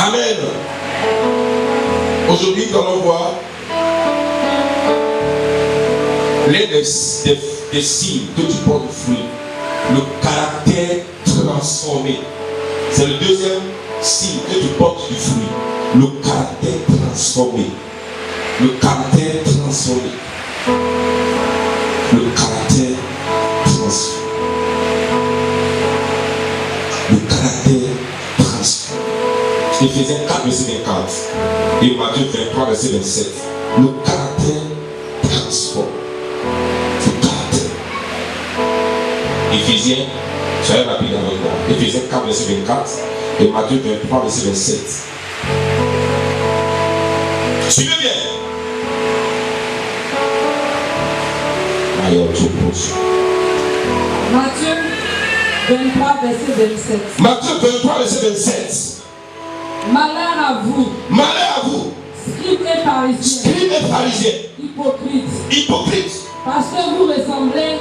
Amen. Aujourd'hui, nous allons voir l'un des signes que tu portes du fruit, le caractère transformé. C'est le deuxième signe que tu portes du fruit, le caractère transformé. Le caractère transformé. Le caractère transformé. Le caractère transformé. Éphésiens 4, verset 24 et Matthieu 23, verset 27. Le caractère transformé. Le caractère. Éphésiens, soyez rapide avec moi. Éphésiens 4, verset 24 et Matthieu 23, verset 27. Suivez bien. Matthieu 23, verset 27. Matthieu 23, verset 27. Malheur à vous. Malheur à vous. Scribes et pharisiens. Scribes et pharisiens. Hypocrites. Hypocrites. Parce que vous ressemblez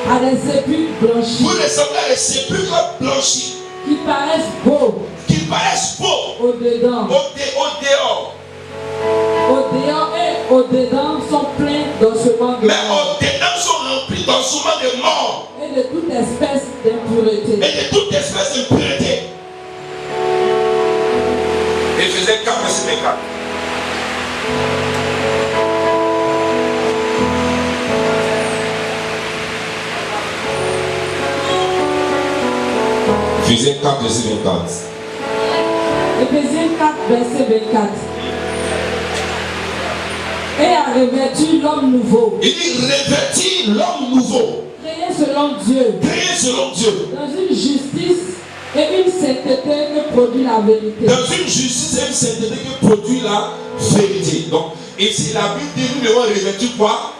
à des sépulcres blanchis. Vous ressemblez à des sépulcres blanchis. Qui paraissent beaux. Qui paraissent beaux. Au dedans. Au dehors. Au dehors et au dedans sont pleins d'ossements de mais mort. au dedans sont remplis d'ossements de mort. Et de toute espèce d'impureté. Et de toute espèce d'impureté. Éphésiens 4, verset 24. Éphésiens 4, verset 24. Éphésiens 4, verset 24. Et a revêtu l'homme nouveau. Il dit revêtir l'homme nouveau. Créé selon Dieu. Créé selon Dieu. Dans une justice et une sainteté que produit la vérité. Dans une justice et une sainteté que produit la vérité. Donc, ici la Bible dit nous devons revêtir quoi?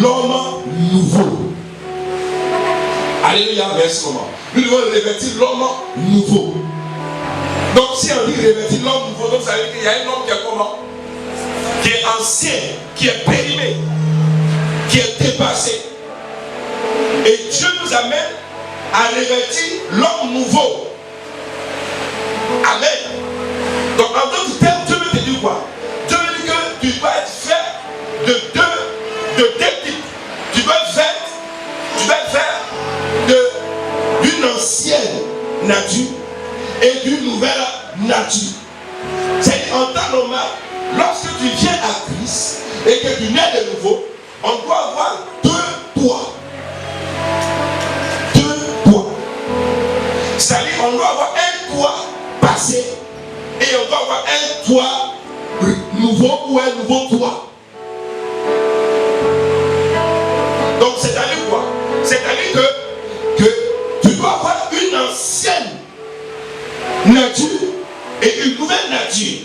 L'homme nouveau. Alléluia, merci moment. Nous devons revêtir l'homme nouveau. Donc si on dit revêtir l'homme nouveau, donc ça veut dire qu'il y a un homme qui est comment? Qui est ancien, qui est périmé, qui est dépassé. Et Dieu nous amène à revêtir l'homme nouveau. Amen. Donc en d'autres termes, Dieu veut te dire quoi? Dieu veut dire que tu dois être fait de deux types. Tu dois être fait d'une ancienne nature et d'une nouvelle nature. C'est en temps normal, lorsque tu viens à Christ et que tu nais de nouveau, on doit avoir deux toits. Deux toits. C'est-à-dire on doit avoir un toit passé et on doit avoir un toit nouveau ou un nouveau toit. Donc c'est-à-dire quoi? C'est-à-dire que tu dois avoir une ancienne nature et une nouvelle nature.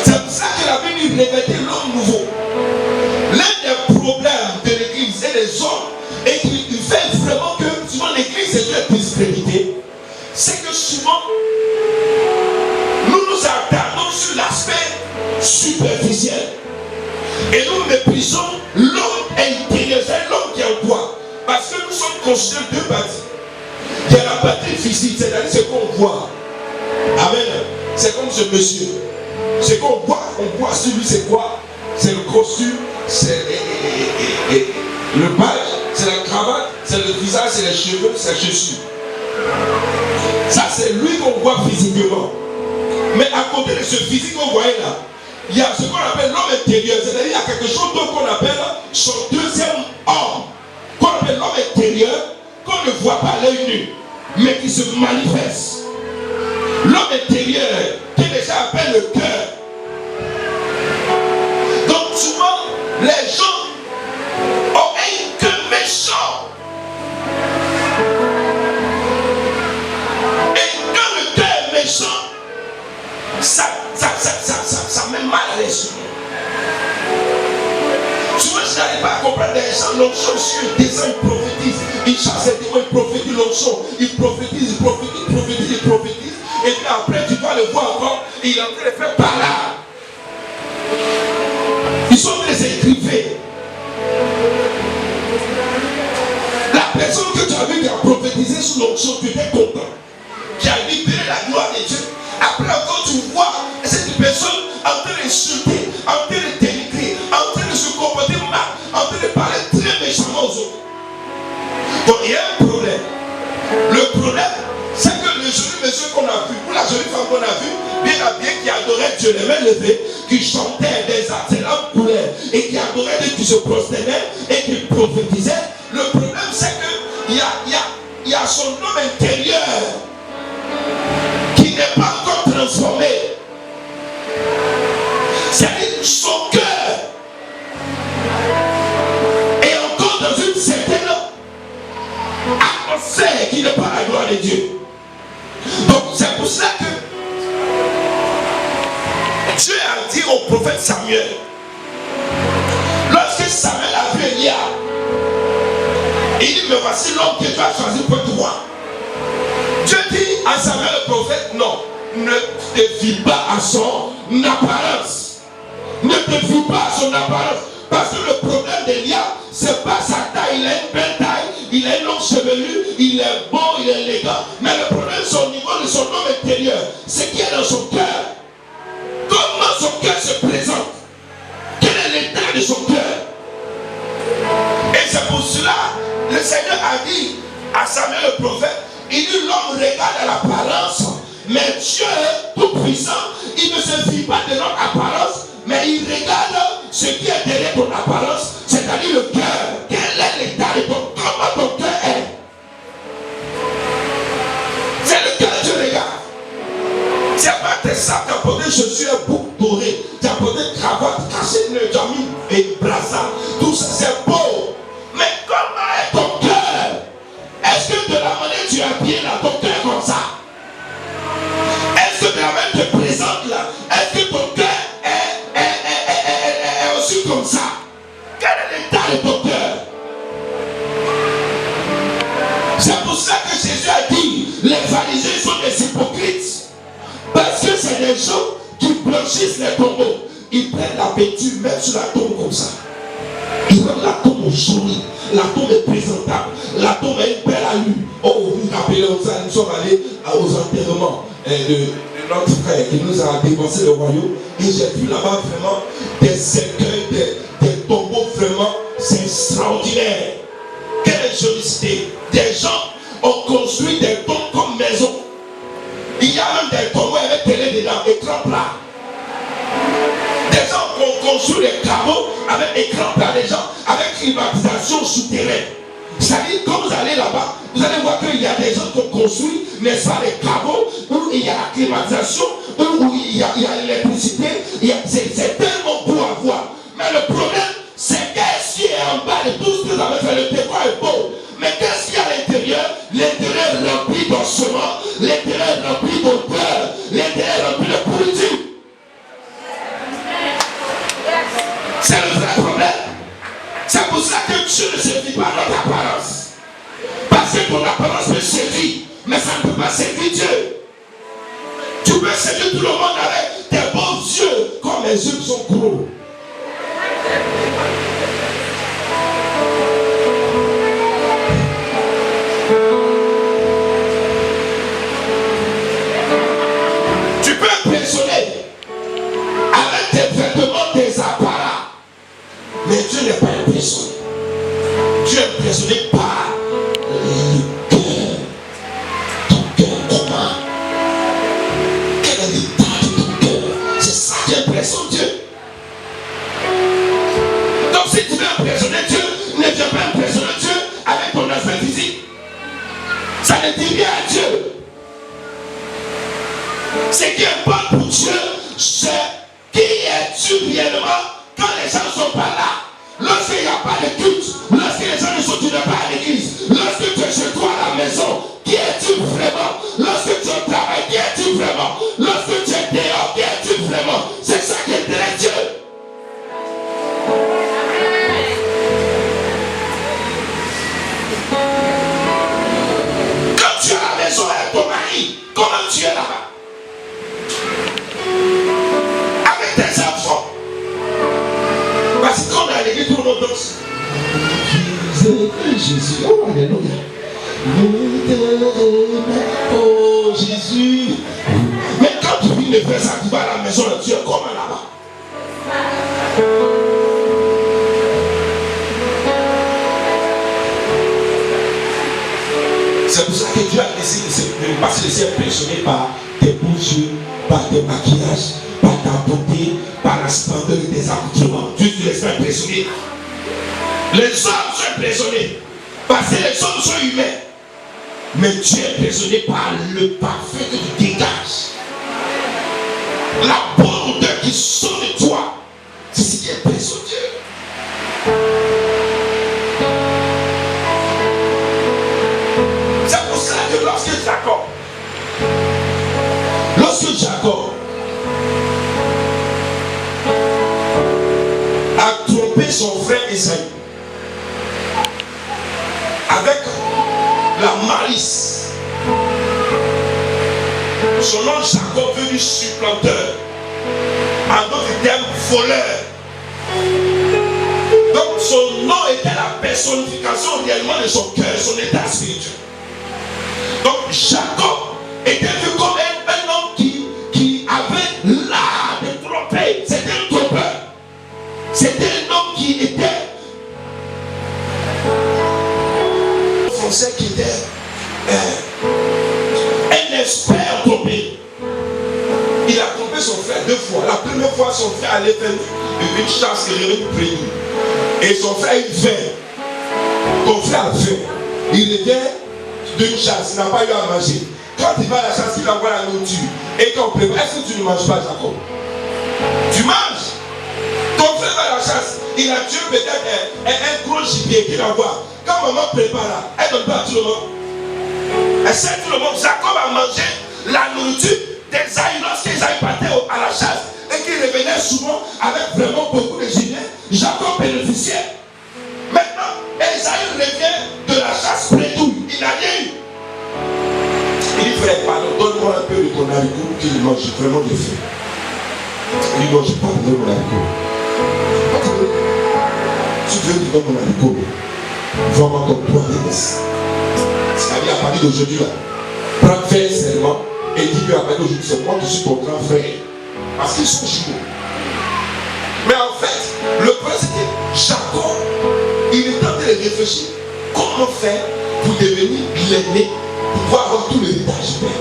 C'est pour ça que la Bible revêtit l'homme nouveau. L'un des problèmes de l'église et des hommes, et qui fait vraiment que souvent l'église est une discréditée, c'est que souvent nous nous attardons sur l'aspect superficiel et nous méprisons l'homme intérieur, c'est l'homme qui est en toi. Parce que nous sommes considérés deux parties. Il y a la partie physique, c'est-à-dire ce qu'on voit. Amen. C'est comme ce monsieur. Ce qu'on voit, on voit sur lui, c'est quoi? C'est le costume, c'est le badge, c'est la cravate, c'est le visage, c'est les cheveux, c'est les chaussures. Ça, c'est lui qu'on voit physiquement. Mais à côté de ce physique qu'on voit là, il y a ce qu'on appelle l'homme intérieur. C'est-à-dire qu'il y a quelque chose d'autre qu'on appelle son deuxième homme. Qu'on appelle l'homme intérieur, qu'on ne voit pas à l'œil nu, mais qui se manifeste. L'homme intérieur, qui déjà appelle le cœur. Donc souvent, les gens ont un cœur méchant. Et quand le cœur est méchant, ça met mal à l'esprit. Souvent, je n'arrive pas à comprendre les gens, l'onction sur des gens, ils prophétisent, ils chassent les démons, ils prophétisent l'onction, ils prophétisent. Et puis après, tu dois le voir encore, il est en train de faire par là. Ils sont des écrivains. La personne que tu as vu qui a prophétisé sous l'onction, tu étais content. Qui a libéré la gloire de Dieu, a Après encore, tu vois cette personne en train d'insulter, en train de dénigrer, en train de se comporter mal, en train de parler très méchamment aux autres. Donc il y a un problème. Le problème, c'est que le joli monsieur qu'on a vu, ou la jolie femme qu'on a vue, bien habillée, qui adorait Dieu, les mains levées, qui chantait des excellentes couleurs, et qui adorait Dieu, qui se prosternait, et qui prophétisait. Le problème, c'est qu'il y a son homme intérieur qui n'est pas encore transformé. C'est-à-dire son cœur est encore dans une certaine atmosphère qui n'est pas la gloire de Dieu. Donc c'est pour cela que Dieu a dit au prophète Samuel, lorsque Samuel a vu Élia, il dit, mais voici l'homme que tu as choisi pour être roi. Dieu dit à Samuel le prophète, non, ne te fie pas à son apparence. Ne te fie pas à son apparence. Parce que le problème d'Élia, c'est pas sa taille, il a une belle taille, il a une longue chevelure, il est beau, il est élégant. Mais le problème, c'est au niveau de son homme intérieur. C'est qu'il y a dans son cœur. Comment son cœur se présente? Quel est l'état de son cœur? Et c'est pour cela, le Seigneur a dit à Samuel le prophète, il dit, l'homme regarde à l'apparence, mais Dieu tout-puissant, il ne se fie pas de notre apparence, mais il regarde ce qui est derrière ton apparence, c'est-à-dire le cœur. Quel est l'état de ton cœur? Comment ton cœur est? C'est le cœur que tu regardes. Tu n'as pas tes sacs, tu as porté chaussures, un bouc doré, tu as porté cravate, caché le tu as mis et brassard. Tout ça c'est beau. Mais comment est ton cœur? Est-ce que de la manière tu as bien là, ton cœur comme ça? Est-ce que de la manière tu te présentes là, est-ce que ton cœur est aussi comme ça? Quel est l'état de ton cœur? C'est pour ça que Jésus a dit, les pharisiens sont des hypocrites. Parce que c'est des gens qui blanchissent les tombeaux. Ils prennent la peinture, mettent sur la tombe comme ça. Ils rendent la tombe jolie. La tombe est présentable. La tombe est une belle allure. Oh, vous vous rappelez, nous sommes allés aux enterrements de notre frère qui nous a dépensé le royaume. Et j'ai vu là-bas vraiment des cercueils, des tombeaux vraiment, c'est extraordinaire. Quelle jolicité. Des gens ont construit des tombes comme maison. Il y a même des tombeaux avec télé dedans, écran plat. Des gens qui ont construit des caveaux avec écran plat, des gens avec climatisation souterraine. C'est-à-dire, quand vous allez là-bas, vous allez voir qu'il y a des gens qui ont construit, n'est-ce pas, des caveaux où il y a la climatisation, où il y a l'électricité. C'est tellement beau à voir. Mais le problème, c'est qu'est-ce qui est en bas de tout ce que vous avez fait. Le décor est beau. Mais qu'est-ce qu'il y a à l'intérieur? L'intérieur est rempli d'ossements, l'intérieur est rempli d'odeur, l'intérieur est rempli de pourriture. C'est le vrai problème. C'est pour ça que Dieu ne sévit pas notre apparence. Parce que ton apparence peut sévir, mais ça ne peut pas servir Dieu. Tu peux servir tout le monde avec tes beaux yeux, comme mes yeux sont gros. Tu peux impressionner avec tes vêtements, tes apparats. Mais Dieu n'est pas impressionné. Dieu est impressionné par le cœur. Ton cœur, comment? Quel est l'état de ton cœur? C'est ça qui impressionne Dieu. Donc si tu veux impressionner Dieu, ne viens pas impressionner Dieu avec ton aspect physique. Ça ne dit rien à Dieu. Ce qui est bon pour Dieu, c'est qui es-tu réellement quand les gens ne sont pas là. Lorsqu'il n'y a pas de culte, lorsque les gens ne sont pas à l'église, lorsque tu es chez toi à la maison, qui es-tu vraiment? Lorsque tu es au travail, qui es-tu vraiment? Lorsque tu es dehors, qui es-tu vraiment? C'est ça qui intéresse Dieu. Quand tu es à la maison avec ton mari, comment tu es là-bas? Avec tes enfants. Parce que quand on est à l'église, tout le monde danse. Jésus, oh alléluia. Oh Jésus. Mais quand tu de faire ça, tu vas à la maison, tu es comme là-bas. C'est pour ça que Dieu a décidé de ne pas se laisser impressionner par tes beaux yeux, par tes maquillages, par ta beauté, par la splendeur de tes accoutrements. Dieu ne te laisse pas impressionner. Les hommes sont impressionnés parce que les hommes sont humains. Mais Dieu est impressionné par le parfum que tu dégages. La bonne odeur qui sort de toi. C'est ce qui impressionne Dieu. C'est pour cela que lorsque Jacob a trompé son frère Esaü avec la malice, son nom Jacob veut dire supplanteur, en d'autres termes voleur. Donc son nom était la personnification réellement de son cœur, son état spirituel. Donc Jacob était vu comme un homme qui avait l'art de tromper. C'était un trompeur. C'était un homme qui était français, qui était un expert trompé. Il a trompé son frère 2 fois. La première fois, son frère allait faire une chasse et revenir près lui. Et son frère il fait. Ton frère a fait. Il revient d'une chasse, il n'a pas eu à manger. Quand il va à la chasse, il envoie la nourriture. Et quand on prépare, est-ce que tu ne manges pas, Jacob? Tu manges. Ton frère va à la chasse, il a tué peut-être un gros gibier qu'il envoie. Quand maman prépare là, elle ne donne pas à tout le monde. Elle sert tout le monde. Jacob a mangé la nourriture d'Esaü lorsqu'Esaü partait à la chasse et qu'il revenait souvent avec vraiment beaucoup de gibier. Jacob bénéficiait. Maintenant, Esaü revient de la chasse prédouille. Il n'a rien eu. Il dit, frère, pardon, donne-moi un peu de ton haricot qu'il mange vraiment de faim. Il dit, non, je n'ai pas donné mon haricot. Tu veux lui donner mon haricot? Vraiment comme toi, Dédès. C'est-à-dire, à partir d'aujourd'hui, là, prends, fais un serment et dis qu'à partir d'aujourd'hui, c'est moi qui suis ton grand frère. Parce qu'ils sont jumeaux. Mais en fait, le problème, c'est que Jacob, il est en train de réfléchir comment faire pour devenir l'aîné, pour pouvoir avoir tout l'héritage du père.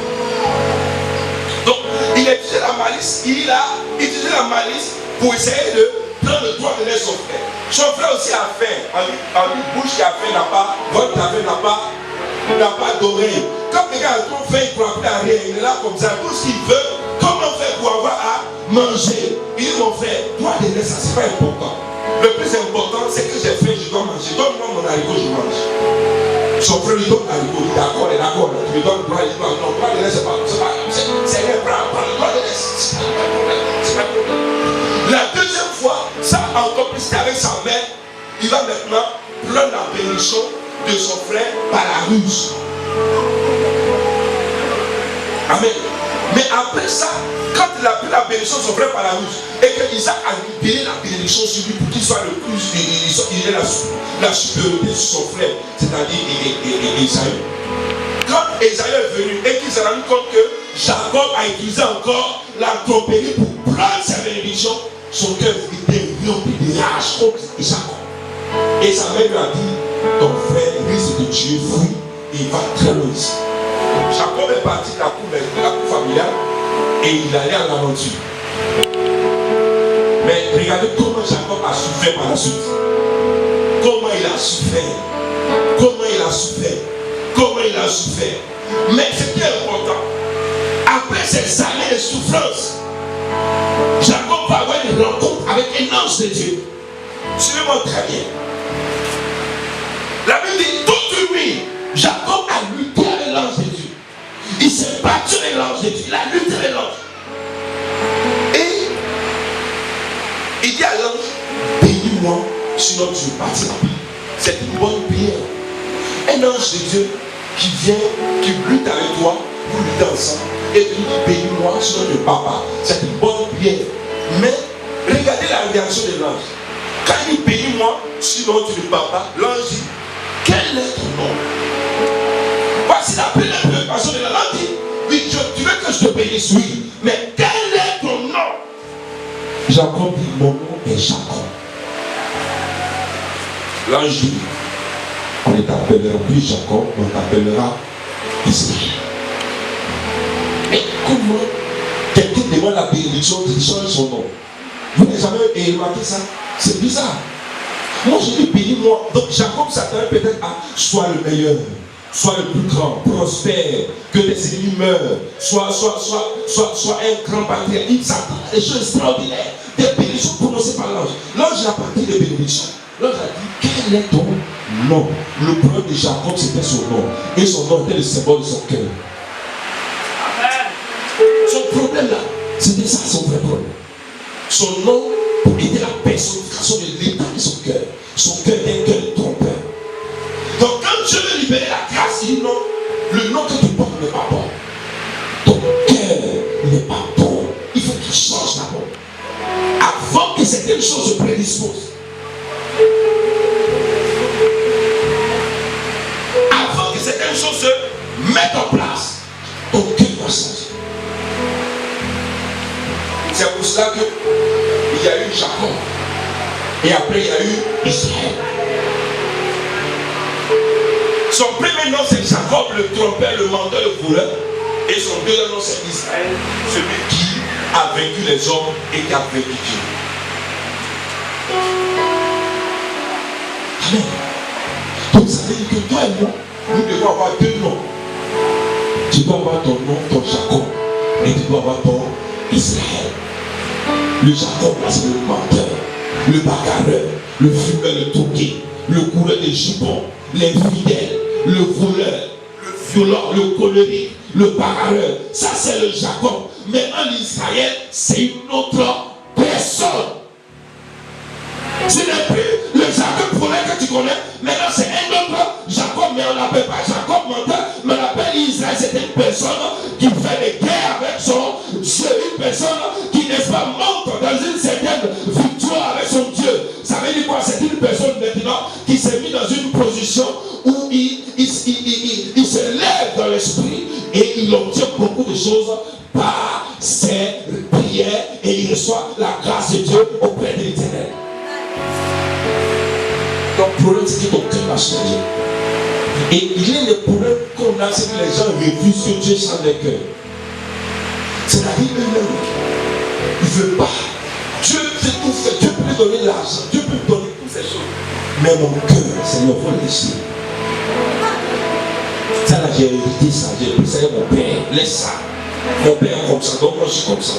Donc, il a utilisé la malice, il a utilisé la malice pour essayer de prendre le droit de son frère. Son frère aussi a faim. En lui, bouche qui a faim n'a pas, votre a faim n'a pas d'oreille. Quand quelqu'un a trop faim, il ne croit plus à rien. Il est là comme ça, tout ce qu'il veut. Comment faire pour avoir à manger? Il dit, mon frère, toi, ça, c'est pas important. Le plus important, c'est que j'ai faim, je dois manger. Donne-moi mon haricot, je mange. Son frère lui donne haricot, il est d'accord, il est d'accord. Tu lui donnes le droit, il dit, non, le droit de l'aise, c'est pas un bras, pas le droit de l'aise. C'est pas un problème. La deuxième fois, ça en complicité avec sa mère, il va maintenant prendre la bénédiction de son frère par la ruse. Amen. Mais après ça, quand il a pris la bénédiction de son frère par la ruse, et que Isaac a libéré la bénédiction sur lui pour qu'il soit le plus, il ait la supériorité sur son frère, c'est-à-dire Esaü. Quand Esaü est venu et qu'il s'est rendu compte que Jacob a utilisé encore la tromperie pour prendre sa bénédiction, son cœur était rempli de rage contre Jacob. Et sa mère lui a dit, ton frère risque de tuer fruit et il va très loin ici. Jacob est parti de la cour familiale et il allait à l'aventure. Mais regardez comment Jacob a souffert par la suite. Comment il a souffert. Comment il a souffert. Comment il a souffert. Mais ce qui est important, après ces années de souffrance, Jacob va avoir une rencontre avec un ange de Dieu. Suivez-moi très bien. La Bible dit, toute nuit, Jacob a lutté avec l'ange de Dieu. Il s'est battu avec l'ange de Dieu. Il a lutté avec l'ange. Et il dit à l'ange, bénis-moi, sinon tu ne partiras pas. C'est une bonne prière. Un ange de Dieu qui vient, qui lutte avec toi, vous luttez ensemble. Et tu dis, bénis-moi, sinon tu ne pars pas. C'est une bonne prière. Mais regardez la réaction de l'ange. Quand il dit, bénis-moi, sinon tu ne pars pas, l'ange dit, quel est ton nom? Voici la première préoccupation de la langue. Oui, tu veux que je te bénisse, oui. Mais quel Jacob dit, mon nom est Jacob. L'ange dit, on ne t'appellera plus Jacob, on t'appellera Israël. Mais comment quelqu'un demande la bénédiction qui change son nom? Vous n'avez jamais remarqué ça? C'est bizarre. Moi je dis bénis-moi. Donc Jacob s'attendait peut-être à sois le meilleur, sois le plus grand, prospère, que tes ennemis meurent, sois un grand patriarche. Il s'attend à des choses extraordinaires, des bénédictions prononcées par l'ange. L'ange a parti des bénédictions. L'ange a dit, quel est ton nom? Le problème de Jacob, c'était son nom. Et son nom était le symbole de son cœur. Son problème là, c'était ça son vrai problème. Son nom était la personnification de l'état de son cœur. Son cœur est un cœur de trompeur. Donc quand Dieu veut libérer la grâce, il dit non, le nom que tu portes n'est pas bon. Ton cœur n'est pas bon. Il faut qu'il change d'abord. Avant que certaines choses se prédisposent. Avant que certaines choses se mettent en place, ton cœur va changer. C'est pour cela qu'il y a eu Jacob. Et après il y a eu Israël. Son premier nom c'est Jacob, le trompeur, le menteur, le voleur. Et son deuxième nom c'est Israël, celui qui a vaincu les hommes et qui a vaincu Dieu. Amen. Donc ça veut dire que toi et moi, nous devons avoir deux noms. Tu dois avoir ton nom, ton Jacob, et tu dois avoir ton Israël. Le Jacob, c'est le menteur, le bagarreur, le fumeur, le toqué, le coureur de jupons, l'infidèle, le voleur, le violent, le colérique, le bagarreur. Ça, c'est le Jacob. Mais en Israël, c'est une autre personne. Ce n'est plus le Jacob voleur que tu connais. Maintenant, c'est un autre Jacob, mais on l'appelle pas Jacob menteur, mais on l'appelle Israël. C'est une personne qui fait des guerres avec son Dieu, une personne qui, n'est-ce pas, monte dans une certaine victoire avec son Dieu. Ça veut dire quoi? C'est une personne maintenant qui s'est mis dans une position où il se lève dans l'esprit et il obtient beaucoup de choses par ses prières et il reçoit la grâce de Dieu auprès de l'Éternel. Donc le problème c'est que ton cœur va changer. Et il y a des problèmes qu'on a, c'est que les gens refusent que Dieu change leur cœur. C'est-à-dire eux-mêmes, ils ne veulent pas. Dieu fait tout fait. Dieu peut lui donner l'argent, Dieu peut lui donner toutes ces choses. Mais mon cœur, Seigneur, faut le laisser. Ça là, j'ai hérité ça, j'ai pris ça, mon père, laisse ça. Mon père est comme ça, donc moi je suis comme ça.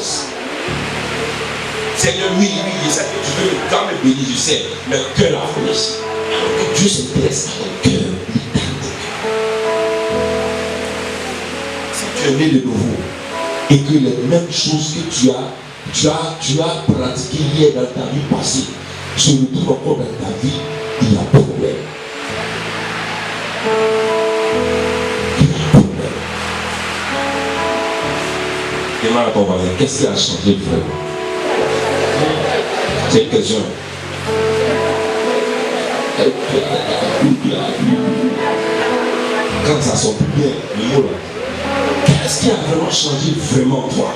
Seigneur, oui, je sais que tu veux quand même bénir, je sais, mais le cœur là, il faut laisser. Que Dieu s'intéresse à ton cœur, il est dans ton cœur. Si tu es né de nouveau et que les mêmes choses que tu as pratiquées hier dans ta vie passée se retrouvent encore dans ta vie, il y a problème. Demande à ton voisin, qu'est-ce qui a changé vraiment? C'est une question. Quand ça sort bien, le mot là, qu'est-ce qui a vraiment changé vraiment toi?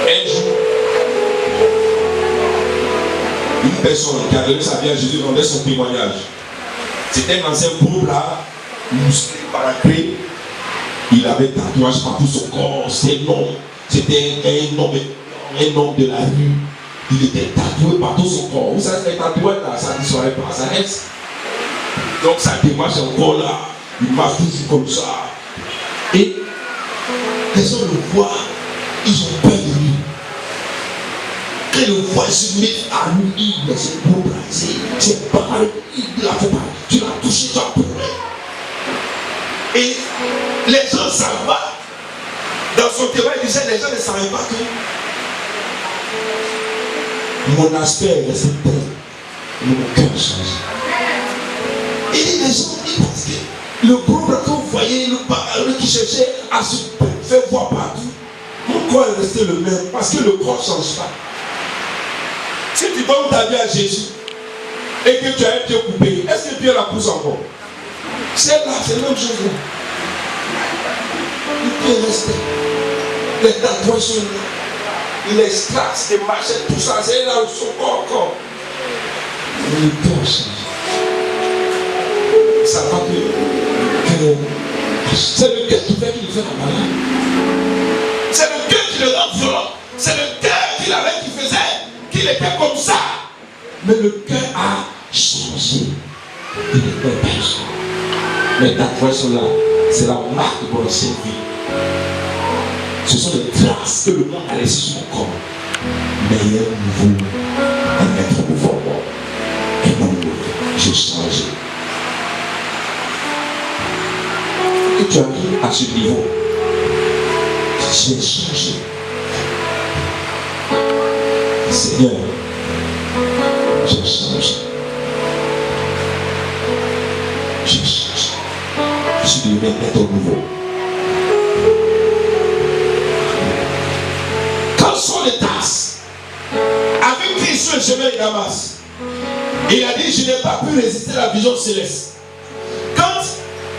Un jour, une personne qui a donné sa vie à Jésus rendait son témoignage. C'était un ancien pauvre là, musclé, paraclé. Il avait tatouage partout son corps, c'était un homme de la rue. Il était tatoué partout son corps. Vous savez, les tatouages là, ça ne disparaît pas, ça reste. Donc ça démarche encore là, il marche toujours comme ça. Et les gens le voient, ils ont peur de lui. Quand ils le voient, ils se mettent à lui, mais c'est pour briser, c'est pas il l'a fait pas, tu l'as touché, tu as pleuré. Et les gens ne savent pas. Dans son témoin, il disait, les gens ne savaient pas que mon aspect est resté tel, mais mon cœur change. Et les gens, ils pensent que le pauvre que vous voyez, le parole qui cherchait à se faire voir partout, mon corps est resté le même, parce que le corps ne change pas. Si tu donnes ta vie à Jésus et que tu as un pied coupé, est-ce que Dieu la pousse encore? C'est là, c'est la même chose là. Il peut rester. Les tatouages sont là. Il extrace des machettes, tout ça, c'est là où son corps encore. Mais le cœur change. Ça va que c'est le cœur qui fait qu'il fait la malade. C'est le cœur qui le rend violent. C'est le cœur qu'il avait qui faisait qu'il était comme ça. Mais le cœur a changé. Il est un péché. Mais tatouages sont là. C'est la marque de mon ancienne vie. Ce sont les traces que le monde a laissées sur mon corps. Mais il y a un nouveau, un être nouveau. Un homme nouveau. J'ai changé. Et tu arrives à ce niveau. J'ai changé. Seigneur, j'ai changé. J'ai changé. Je suis devenu un être nouveau. Quand sont les tasses avec Christ sur le chemin de Damas, il a dit, je n'ai pas pu résister à la vision céleste. Quand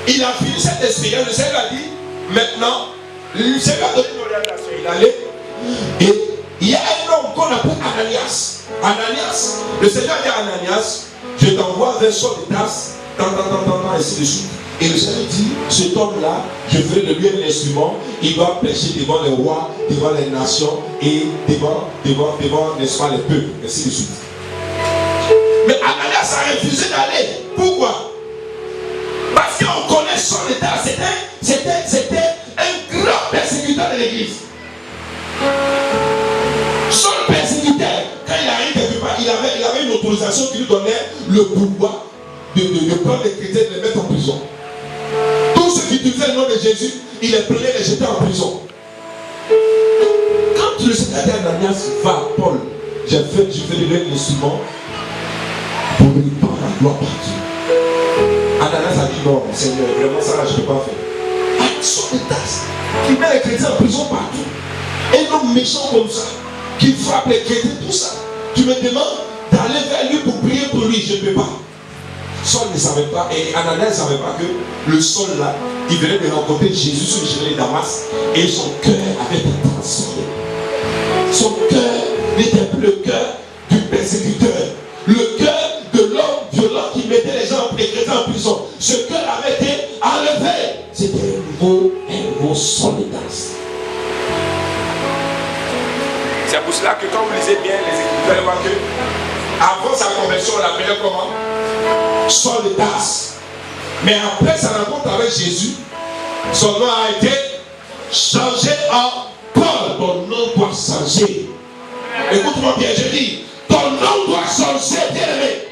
il a fini cette expérience, le Seigneur a dit, maintenant, le Seigneur a donné une orientation. Il allait, et il y a un homme qu'on appelle Ananias. Ananias, le Seigneur a dit à Ananias, je t'envoie vers Saul de Tarse, ainsi de suite. Et le Seigneur dit, cet homme-là, je ferai de lui un instrument, il va prêcher devant les rois, devant les nations et devant n'est-ce pas, les peuples, ainsi de suite. Mais Ananias a refusé d'aller. Pourquoi? Parce qu'on connaît son état. C'était un grand persécuteur de l'église. Son persécuteur, quand il arrive quelque part, il avait une autorisation qui lui donnait le pouvoir de prendre les chrétiens et de les mettre en prison. Tous ceux qui utilisaient le nom de Jésus, il les prenait et les jetait en prison. Quand le Seigneur dit à Ananias, va, Paul, j'ai fait de lui un instrument pour lui prendre la gloire partout. Ananias a dit non, Seigneur, vraiment ça là, je ne peux pas faire. Son état qui met les chrétiens en prison partout. Un homme méchant comme ça, qui frappe les chrétiens, tout ça. Tu me demandes d'aller vers lui pour prier pour lui, je ne peux pas. Saul ne savait pas, et Ananias ne savait pas que le Saul là, il venait de rencontrer Jésus sur le chemin de Damas, et son cœur avait été transformé. Son cœur n'était plus le cœur du persécuteur, le cœur de l'homme violent qui mettait les gens, les chrétiens en prison. Ce cœur avait été enlevé. C'était un nouveau solidas. C'est pour cela que quand vous lisez bien les Écritures, vous allez voir que avant sa conversion, on l'appelait comment? Saul de Tarse. Mais après sa rencontre avec Jésus, son nom a été changé en Paul. Ton nom doit changer. Écoute-moi bien, je dis, ton nom doit changer, bien-aimé.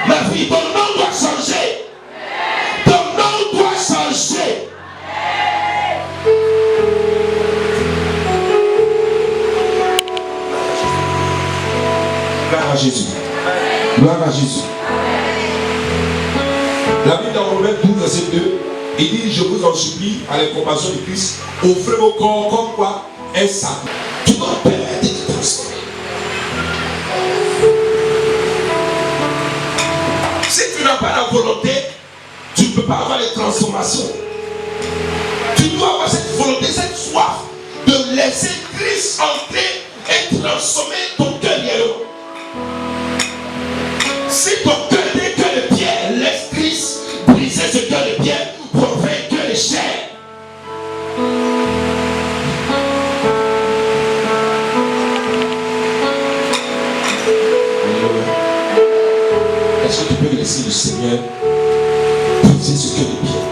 Ma fille, ton nom doit changer. Ton nom doit changer. Gloire à Jésus. Gloire à Jésus. La Bible dans Romains 12, verset 2, il dit, je vous en supplie, à la compassion de Christ, offrez vos corps comme quoi? Un sacrifice. Tu dois permettre de te transformer. Si tu n'as pas la volonté, tu ne peux pas avoir les transformations. Tu dois avoir cette volonté, cette soif de laisser Christ entrer et transformer ton cœur réellement. Si ton cœur n'est que de pierre, laisse Christ briser ce cœur de pierre pour faire un cœur de chair. Est-ce que tu peux laisser le Seigneur briser ce cœur de pierre?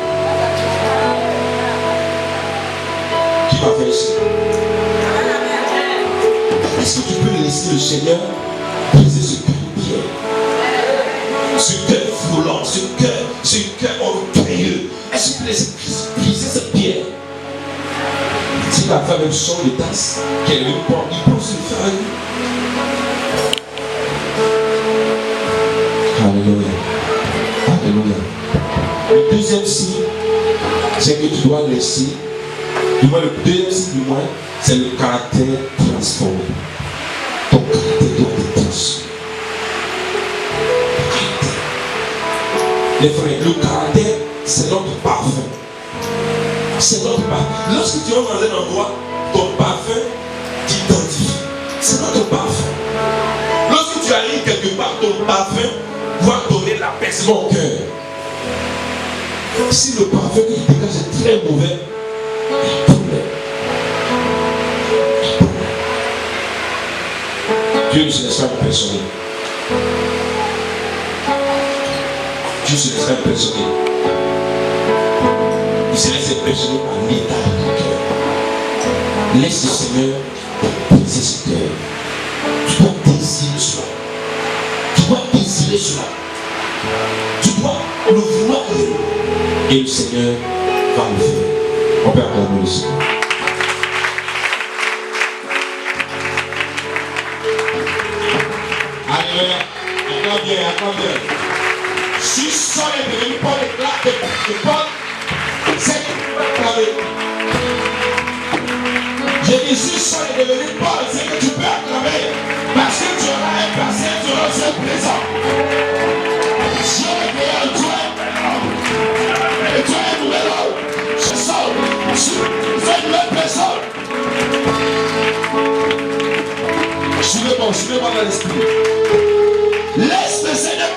Qui va faire ici? Est-ce que tu peux laisser le Seigneur briser ce cœur de pierre? Ce cœur violent, ce cœur orgueilleux. Est-ce que tu peux laisser briser cette pierre? Si la femme a son de tasse, qu'elle veut pas, il peut se faire. Alléluia. Alléluia. Le deuxième signe, c'est que tu dois laisser, du moins le deuxième signe du moins, c'est le caractère transformé. Ton caractère doit être transformé. Les frères, le caractère, c'est notre parfum. C'est notre parfum. Lorsque tu rentres dans un endroit, ton parfum t'identifie. C'est notre parfum. Lorsque tu arrives quelque part, ton parfum doit donner l'apaisement au cœur. Si le parfum qui dégage est très mauvais, il y a un problème. Dieu ne se laisse pas impressionner. Dieu se laisse pas impressionner. Il se laisse impressionner par l'état de ton cœur. Laisse le Seigneur briser ce cœur. Tu dois désirer cela. Tu dois désirer cela. Tu dois le vouloir. Et le Seigneur va le faire. On peut acclamer le Seigneur. Alléluia. Acclame bien, acclame bien. Si Saul est devenu Paul de Paul, c'est que tu peux acclamer. J'ai dit, si Saul est devenu Paul, c'est que tu peux acclamer. Parce que tu auras un passé, tu auras un présent. Dieu est créé en toi. Et toi un nouvel homme. Je sors. Tu es une nouvelle personne. Suivez-moi dans l'esprit. Laisse le Seigneur